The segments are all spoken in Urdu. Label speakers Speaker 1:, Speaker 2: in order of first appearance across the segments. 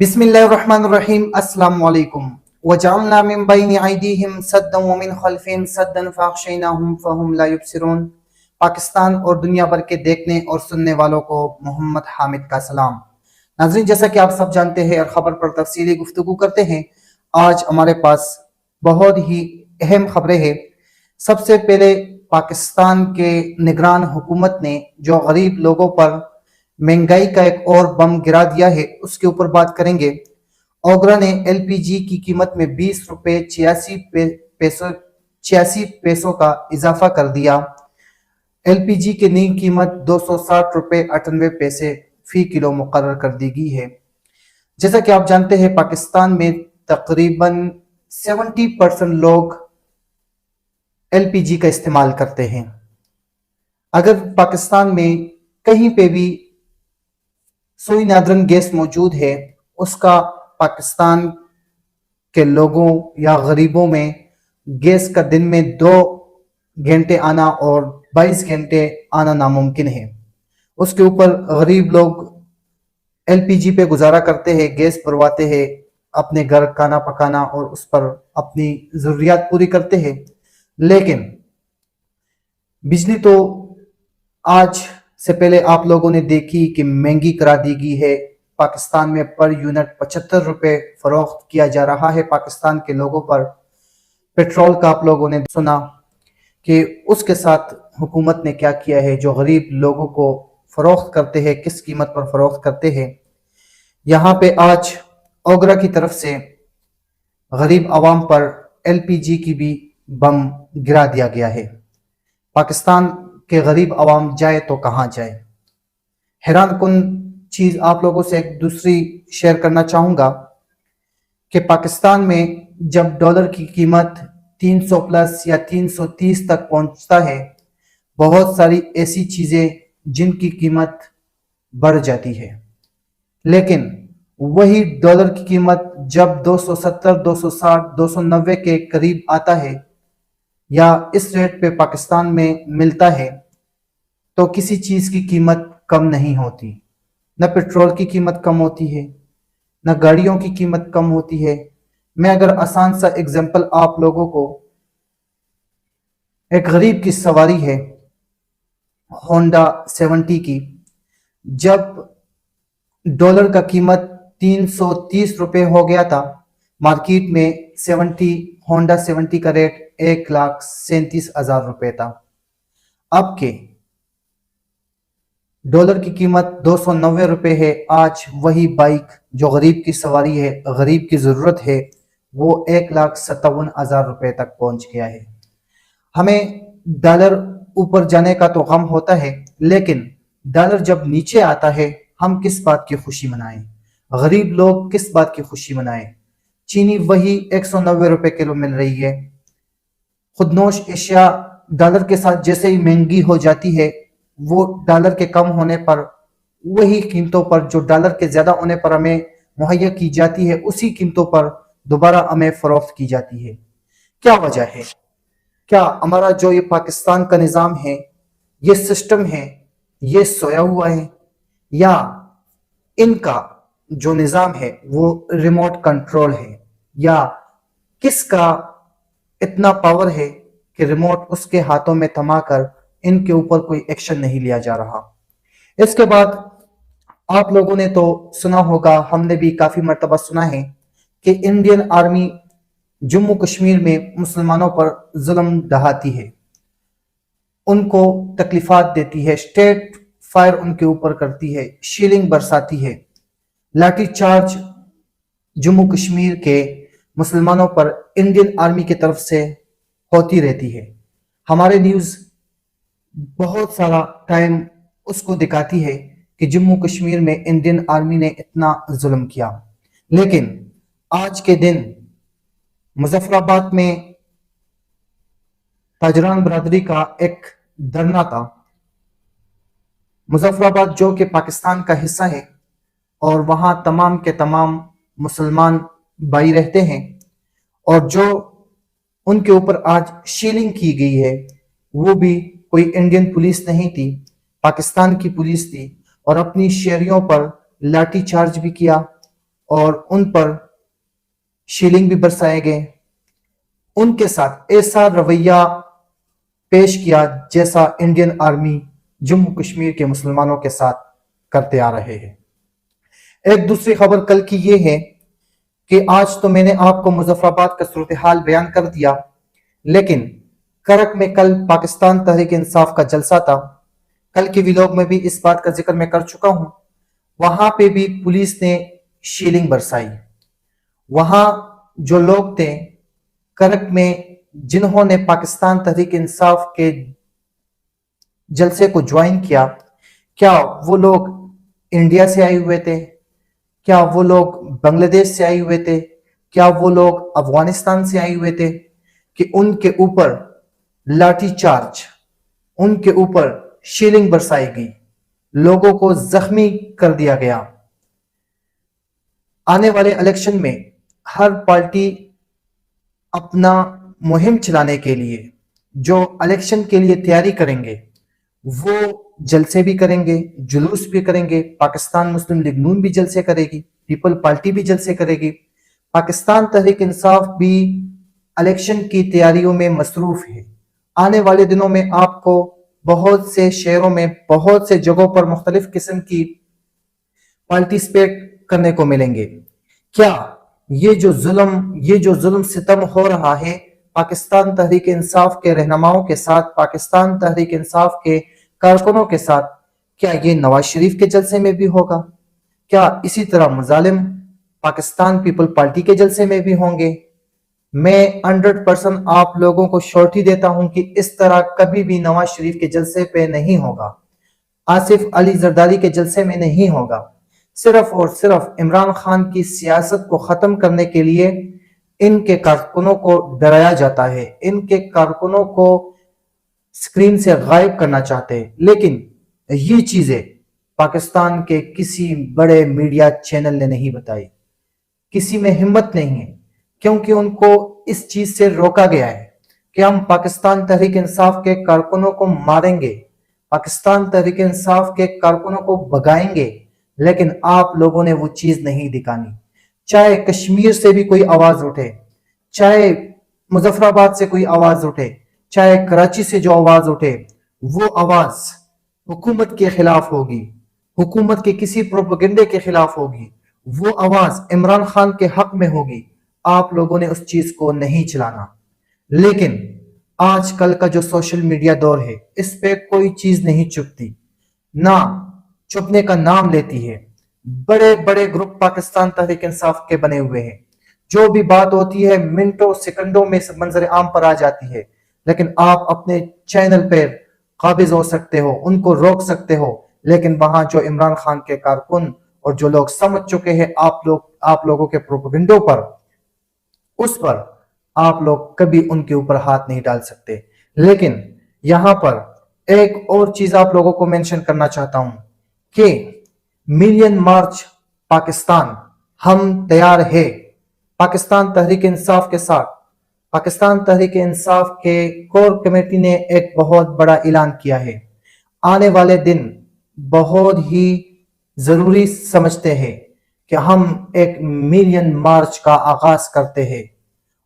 Speaker 1: بسم اللہ الرحمن الرحیم السلام علیکم وجعلنا من بین ایدیہم سدا ومن خلفہم سدا فاغشیناہم فہم لا یبصرون۔ پاکستان اور دنیا بھر کے دیکھنے اور سننے والوں کو محمد حامد کا سلام۔ ناظرین، جیسا کہ آپ سب جانتے ہیں اور خبر پر تفصیلی گفتگو کرتے ہیں، آج ہمارے پاس بہت ہی اہم خبریں ہیں۔ سب سے پہلے پاکستان کے نگران حکومت نے جو غریب لوگوں پر مہنگائی کا ایک اور بم گرا دیا ہے، اس کے اوپر بات کریں گے۔ اوگرا نے ایل پی جی کی قیمت میں 20 روپے 86 پیسوں کا اضافہ کر دیا۔ ایل پی جی کی نئی قیمت 260 روپے 98 پیسے فی کلو مقرر کر دی گئی ہے۔ جیسا کہ آپ جانتے ہیں، پاکستان میں تقریباً 70% لوگ ایل پی جی کا استعمال کرتے ہیں۔ اگر پاکستان میں کہیں پہ بھی سوئی نادرن گیس موجود ہے، اس کا پاکستان کے لوگوں یا غریبوں میں گیس کا دن میں 2 گھنٹے آنا اور 22 گھنٹے آنا ناممکن ہے۔ اس کے اوپر غریب لوگ ایل پی جی پہ گزارا کرتے ہیں، گیس بھرواتے ہیں، اپنے گھر کھانا پکانا اور اس پر اپنی ضروریات پوری کرتے ہیں۔ لیکن بجلی تو آج سے پہلے آپ لوگوں نے دیکھی کہ مہنگی کرا دی گئی ہے۔ پاکستان میں پر یونٹ 75 روپے فروخت کیا جا رہا ہے پاکستان کے لوگوں پر۔ پیٹرول کا آپ لوگوں نے سنا کہ اس کے ساتھ حکومت نے کیا کیا ہے، جو غریب لوگوں کو فروخت کرتے ہیں، کس قیمت پر فروخت کرتے ہیں۔ یہاں پہ آج اوگرا کی طرف سے غریب عوام پر ایل پی جی کی بھی بم گرا دیا گیا ہے۔ پاکستان کہ غریب عوام جائے تو کہاں جائے۔ حیران کن چیز آپ لوگوں سے ایک دوسری شیئر کرنا چاہوں گا کہ پاکستان میں جب ڈالر کی قیمت 300 پلس یا 330 تک پہنچتا ہے، بہت ساری ایسی چیزیں جن کی قیمت بڑھ جاتی ہے، لیکن وہی ڈالر کی قیمت جب 270 260 290 کے قریب آتا ہے یا اس ریٹ پہ پاکستان میں ملتا ہے، تو کسی چیز کی قیمت کم نہیں ہوتی۔ نہ پیٹرول کی قیمت کم ہوتی ہے، نہ گاڑیوں کی قیمت کم ہوتی ہے۔ میں اگر آسان سا ایگزامپل آپ لوگوں کو، ایک غریب کی سواری ہے ہونڈا 70 کی، جب ڈالر کا قیمت 330 روپے ہو گیا تھا، مارکیٹ میں ہونڈا 70 کا ریٹ 1,37,000 روپے تھا۔ اب کے ڈالر کی قیمت 290 روپے ہے۔ آج وہی بائک جو غریب کی سواری ہے، غریب کی ضرورت ہے، وہ 1,57,000 روپے تک پہنچ گیا ہے۔ ہمیں ڈالر اوپر جانے کا تو غم ہوتا ہے، لیکن ڈالر جب نیچے آتا ہے، ہم کس بات کی خوشی منائیں؟ غریب لوگ کس بات کی خوشی منائیں؟ چینی وہی 190 روپے کلو مل رہی ہے۔ خودنوش اشیاء ڈالر کے ساتھ جیسے ہی مہنگی ہو جاتی ہے، وہ ڈالر کے کم ہونے پر وہی قیمتوں پر جو ڈالر کے زیادہ ہونے پر ہمیں مہیا کی جاتی ہے، اسی قیمتوں پر دوبارہ ہمیں فروخت کی جاتی ہے۔ کیا وجہ ہے؟ کیا ہمارا جو یہ پاکستان کا نظام ہے، یہ سسٹم ہے، یہ سویا ہوا ہے، یا ان کا جو نظام ہے وہ ریموٹ کنٹرول ہے، یا کس کا اتنا پاور ہے کہ ریموٹ اس کے ہاتھوں میں تھما کر ان کے اوپر کوئی ایکشن نہیں لیا جا رہا؟ اس کے بعد آپ لوگوں نے تو سنا ہوگا، ہم نے بھی کافی مرتبہ سنا ہے کہ انڈین آرمی جموں کشمیر میں مسلمانوں پر ظلم ڈھاتی ہے، ان کو تکلیفات دیتی ہے، اسٹیٹ فائر ان کے اوپر کرتی ہے، شیلنگ برساتی ہے، لاٹھی چارج جموں کشمیر کے مسلمانوں پر انڈین آرمی کی طرف سے ہوتی رہتی ہے۔ ہمارے نیوز بہت سارا ٹائم اس کو دکھاتی ہے کہ جموں کشمیر میں انڈین آرمی نے اتنا ظلم کیا، لیکن آج کے دن مظفر آباد میں تاجران برادری کا ایک دھرنا تھا۔ مظفر آباد جو کہ پاکستان کا حصہ ہے اور وہاں تمام کے تمام مسلمان بھائی رہتے ہیں، اور جو ان کے اوپر آج شیلنگ کی گئی ہے وہ بھی کوئی انڈین پولیس نہیں تھی، پاکستان کی پولیس تھی، اور اپنی شہریوں پر لاٹھی چارج بھی کیا اور ان پر شیلنگ بھی برسائے گئے، ان کے ساتھ ایسا رویہ پیش کیا جیسا انڈین آرمی جموں کشمیر کے مسلمانوں کے ساتھ کرتے آ رہے ہیں۔ ایک دوسری خبر کل کی یہ ہے کہ آج تو میں نے آپ کو مظفر آباد کا صورتحال بیان کر دیا، لیکن کرک میں کل پاکستان تحریک انصاف کا جلسہ تھا۔ کل کے ویلاگ میں بھی اس بات کا ذکر میں کر چکا ہوں، وہاں پہ بھی پولیس نے شیلنگ برسائی۔ وہاں جو لوگ تھے کرک میں جنہوں نے پاکستان تحریک انصاف کے جلسے کو جوائن کیا، کیا وہ لوگ انڈیا سے آئے ہوئے تھے؟ کیا وہ لوگ بنگلہ دیش سے آئے ہوئے تھے؟ کیا وہ لوگ افغانستان سے آئے ہوئے تھے؟ کہ ان کے اوپر لاٹھی چارج، ان کے اوپر شیلنگ برسائی گئی، لوگوں کو زخمی کر دیا گیا۔ آنے والے الیکشن میں ہر پارٹی اپنا مہم چلانے کے لیے جو الیکشن کے لیے تیاری کریں گے وہ جلسے بھی کریں گے، جلوس بھی کریں گے۔ پاکستان مسلم لیگ نون بھی جلسے کرے گی، پیپل پارٹی بھی جلسے کرے گی، پاکستان تحریک انصاف بھی الیکشن کی تیاریوں میں مصروف ہے۔ آنے والے دنوں میں آپ کو بہت سے شہروں میں بہت سے جگہوں پر مختلف قسم کی پارٹیسپیٹ کرنے کو ملیں گے۔ کیا یہ جو ظلم ستم ہو رہا ہے پاکستان تحریک انصاف کے رہنماؤں کے ساتھ، پاکستان تحریک انصاف کے کارکنوں کے ساتھ، کیا یہ نواز شریف کے جلسے میں بھی ہوگا؟ کیا اسی طرح مظالم پاکستان پیپل پارٹی کے جلسے میں بھی ہوں گے؟ میں 100% آپ لوگوں کو شورٹی دیتا ہوں کہ اس طرح کبھی بھی نواز شریف کے جلسے پہ نہیں ہوگا، آصف علی زرداری کے جلسے میں نہیں ہوگا۔ صرف اور صرف عمران خان کی سیاست کو ختم کرنے کے لیے ان کے کارکنوں کو ڈرایا جاتا ہے، ان کے کارکنوں کو سکرین سے غائب کرنا چاہتے ہیں، لیکن یہ چیزیں پاکستان کے کسی بڑے میڈیا چینل نے نہیں بتائی، کسی میں ہمت نہیں ہے، کیونکہ ان کو اس چیز سے روکا گیا ہے کہ ہم پاکستان تحریک انصاف کے کارکنوں کو ماریں گے، پاکستان تحریک انصاف کے کارکنوں کو بھگائیں گے، لیکن آپ لوگوں نے وہ چیز نہیں دکھانی۔ چاہے کشمیر سے بھی کوئی آواز اٹھے، چاہے مظفر آباد سے کوئی آواز اٹھے، چاہے کراچی سے جو آواز اٹھے، وہ آواز حکومت کے خلاف ہوگی، حکومت کے کسی پروپیگنڈے کے خلاف ہوگی، وہ آواز عمران خان کے حق میں ہوگی۔ آپ لوگوں نے اس چیز کو نہیں چلانا۔ لیکن آج کل کا جو سوشل میڈیا دور ہے اس پہ کوئی چیز نہیں چپتی، نہ چپنے کا نام لیتی ہے۔ بڑے بڑے گروپ پاکستان تحریک انصاف کے بنے ہوئے ہیں، جو بھی بات ہوتی ہے منٹوں سیکنڈوں میں منظر عام پر آ جاتی ہے، لیکن آپ اپنے چینل پہ قابض ہو سکتے ہو، ان کو روک سکتے ہو، لیکن وہاں جو عمران خان کے کارکن اور جو لوگ سمجھ چکے ہیں آپ لوگوں کے پروپیگنڈوں پر، اس پر آپ لوگ کبھی ان کے اوپر ہاتھ نہیں ڈال سکتے۔ لیکن یہاں پر ایک اور چیز آپ لوگوں کو مینشن کرنا چاہتا ہوں کہ ملین مارچ پاکستان، ہم تیار ہے پاکستان تحریک انصاف کے ساتھ۔ پاکستان تحریک انصاف کے کور کمیٹی نے ایک بہت بڑا اعلان کیا ہے، آنے والے دن بہت ہی ضروری سمجھتے ہیں کہ ہم ایک ملین مارچ کا آغاز کرتے ہیں،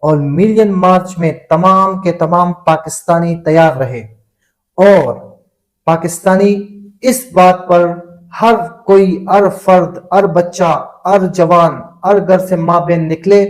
Speaker 1: اور ملین مارچ میں تمام کے تمام پاکستانی تیار رہے، اور پاکستانی اس بات پر ہر کوئی، ہر فرد، ہر بچہ، ہر جوان، ہر گھر سے ماں بہن نکلے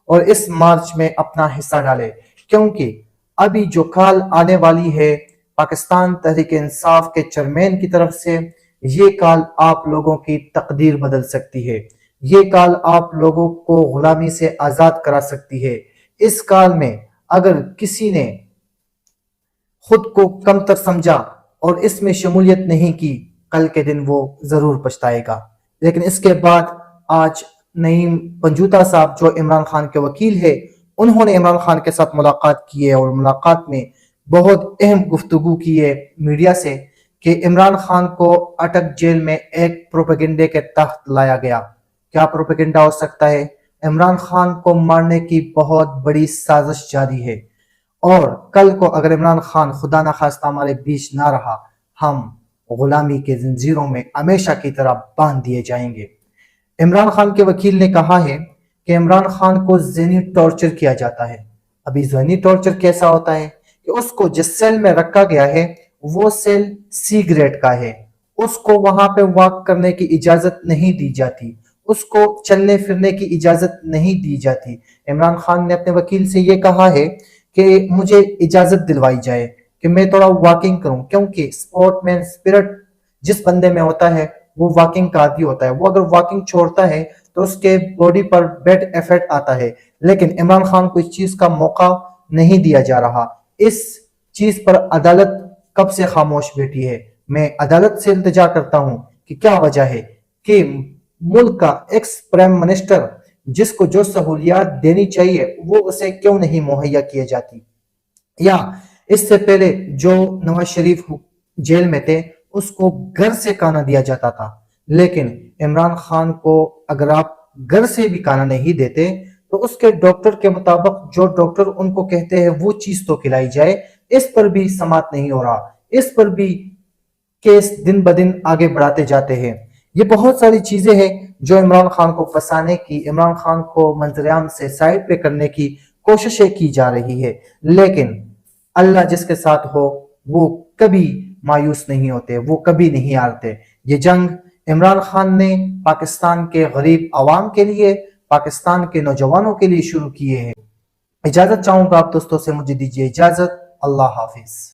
Speaker 1: اور اس مارچ میں اپنا حصہ ڈالے، کیونکہ ابھی جو کال آنے والی ہے پاکستان تحریک انصاف کے چیئرمین کی طرف سے، یہ کال آپ لوگوں کی تقدیر بدل سکتی ہے، یہ کال آپ لوگوں کو غلامی سے آزاد کرا سکتی ہے۔ اس کال میں اگر کسی نے خود کو کم تر سمجھا اور اس میں شمولیت نہیں کی، کل کے دن وہ ضرور پچھتائے گا۔ لیکن اس کے بعد آج نعیم پنجوتا صاحب جو عمران خان کے وکیل ہے، انہوں نے عمران خان کے ساتھ ملاقات کی ہے، اور ملاقات میں بہت اہم گفتگو کی ہے میڈیا سے کہ عمران خان کو اٹک جیل میں ایک پروپیگنڈے کے تحت لایا گیا۔ کیا پروپیگنڈا ہو سکتا ہے؟ عمران خان کو مارنے کی بہت بڑی سازش جاری ہے، اور کل کو اگر عمران خان خدا نخواستہ ہمارے بیچ نہ رہا، ہم غلامی کے زنجیروں میں ہمیشہ کی طرح باندھ دیے جائیں گے۔ عمران خان کے وکیل نے کہا ہے کہ عمران خان کو ذہنی ٹارچر کیا جاتا ہے۔ ابھی ذہنی ٹارچر کیسا ہوتا ہے کہ اس کو جس سیل میں رکھا گیا ہے وہ سیل سی گریڈ کا ہے، اس کو وہاں پہ واک کرنے کی اجازت نہیں دی جاتی، اس کو چلنے پھرنے کی اجازت نہیں دی جاتی۔ عمران خان نے اپنے وکیل سے یہ کہا ہے کہ مجھے اجازت دلوائی جائے کہ میں تھوڑا واکنگ کروں، کیونکہ سپورٹ مین اسپرٹ جس بندے میں ہوتا ہے وہ واکنگ کا عادی ہوتا ہے، وہ اگر واکنگ چھوڑتا ہے تو اس کے باڈی پر بیڈ ایفیکٹ آتا ہے، لیکن عمران خان کو اس چیز کا موقع نہیں دیا جا رہا۔ اس چیز پر عدالت کب سے خاموش بیٹھی ہے؟ میں عدالت سے التجا کرتا ہوں کہ کیا وجہ ہے کہ ملک کا ایکس پرائم منسٹر جس کو جو سہولیات دینی چاہیے وہ اسے کیوں نہیں مہیا کیے جاتی، یا اس سے پہلے جو نواز شریف جیل میں تھے اس کو گھر سے کھانا دیا جاتا تھا، لیکن عمران خان کو اگر آپ گھر سے بھی کھانا نہیں دیتے تو اس کے ڈاکٹر کے مطابق جو ڈاکٹر ان کو کہتے ہیں وہ چیز تو کھلائی جائے، اس پر بھی سماعت نہیں ہو رہا، اس پر بھی کیس دن بدن آگے بڑھاتے جاتے ہیں۔ یہ بہت ساری چیزیں ہیں جو عمران خان کو پھنسانے کی، عمران خان کو منظر عام سے سائڈ پہ کرنے کی کوششیں کی جا رہی ہے، لیکن اللہ جس کے ساتھ ہو وہ کبھی مایوس نہیں ہوتے، وہ کبھی نہیں ہارتے۔ یہ جنگ عمران خان نے پاکستان کے غریب عوام کے لیے، پاکستان کے نوجوانوں کے لیے شروع کیے ہیں۔ اجازت چاہوں گا آپ دوستوں سے، مجھے دیجیے اجازت۔ اللہ حافظ۔